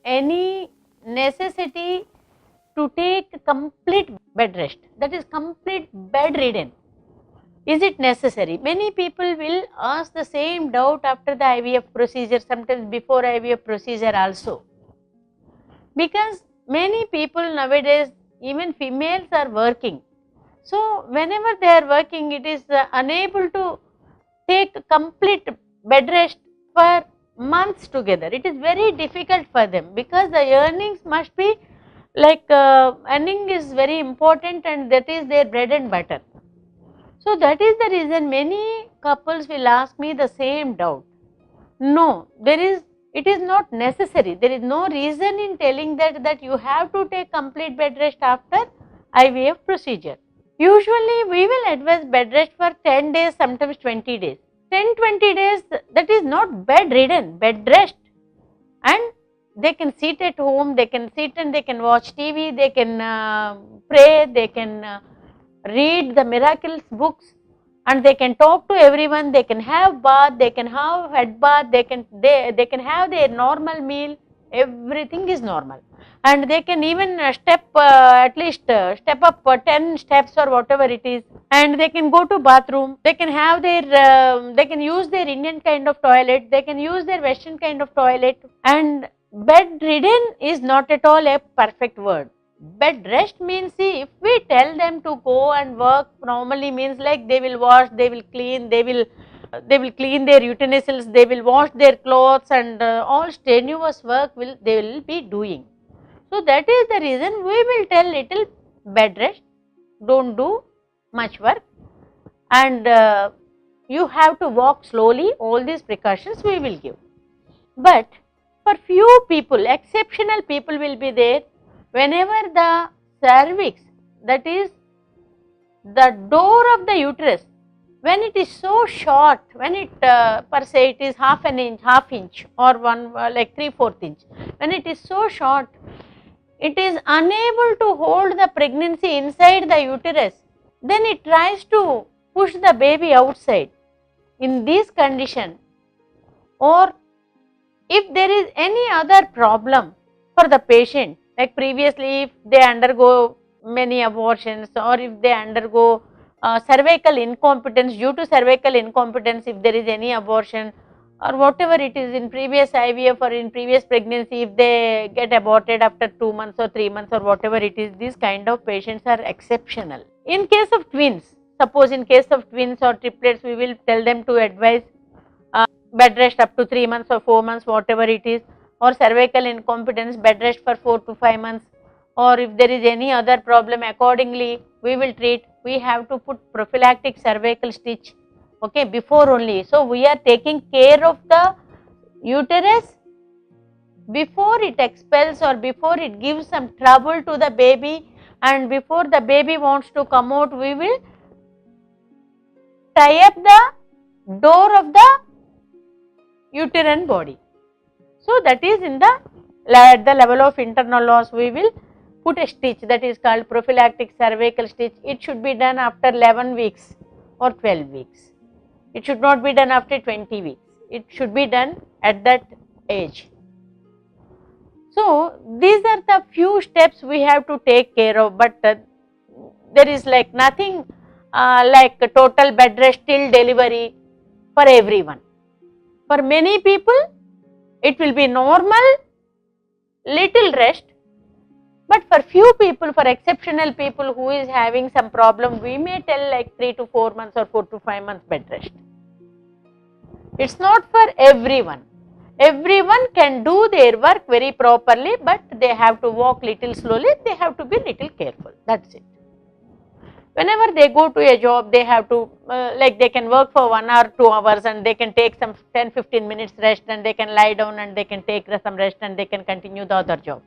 any necessity to take complete bed rest, that is complete bed ridden. Is it necessary? Many people will ask the same doubt after the IVF procedure, sometimes before IVF procedure also. Because many people nowadays, even females are working. So, whenever they are working, it is unable to take complete bed rest for months together. It is very difficult for them because the earnings must be like earning is very important and that is their bread and butter. So, that is the reason many couples will ask me the same doubt. No, it is not necessary. There is no reason in telling that you have to take complete bed rest after IVF procedure. Usually, we will advise bed rest for 10 days, sometimes 20 days. 10-20 days, that is not bed ridden, bed rest. And they can sit at home, they can sit and they can watch TV, they can pray, they can read the miracles books, and they can talk to everyone, they can have bath, they can have head bath, they can have their normal meal, everything is normal. And they can even step at least step up 10 steps or whatever it is, and they can go to bathroom, they can have their they can use their Indian kind of toilet, they can use their Western kind of toilet. And bed ridden is not at all a perfect word. Bed rest means, see, if we tell them to go and work normally, means like they will wash, they will clean, they will clean their utensils, they will wash their clothes, and all strenuous work they will be doing. So that is the reason we will tell little bed rest, don't do much work, and you have to walk slowly. All these precautions we will give. But for few people, exceptional people will be there. Whenever the cervix, that is the door of the uterus, when it is so short, when it per se it is half inch or one like 3/4 inch, when it is so short, it is unable to hold the pregnancy inside the uterus, then it tries to push the baby outside. In this condition, or if there is any other problem for the patient, like previously if they undergo many abortions, or if they undergo cervical incompetence, due to cervical incompetence, if there is any abortion or whatever it is in previous IVF or in previous pregnancy, if they get aborted after 2 months or 3 months or whatever it is, these kind of patients are exceptional. In case of twins, suppose in case of twins or triplets, we will tell them to advise bed rest up to 3 months or 4 months, whatever it is, or cervical incompetence, bed rest for 4 to 5 months, or if there is any other problem, accordingly we will treat. We have to put prophylactic cervical stitch, okay, before only. So we are taking care of the uterus before it expels or before it gives some trouble to the baby, and before the baby wants to come out, we will tie up the door of the uterine body. So that is at the level of internal loss, we will put a stitch, that is called prophylactic cervical stitch. It should be done after 11 weeks or 12 weeks. It should not be done after 20 weeks. It should be done at that age. So these are the few steps we have to take care of, but there is like nothing like a total bed rest till delivery for everyone. For many people, it will be normal, little rest, but for few people, for exceptional people who is having some problem, we may tell like 3 to 4 months or 4 to 5 months bed rest. It's not for everyone. Everyone can do their work very properly, but they have to walk little slowly, they have to be little careful, that's it. Whenever they go to a job, they have to like they can work for 1 hour, 2 hours, and they can take some 10-15 minutes rest, and they can lie down and they can take some rest and they can continue the other job.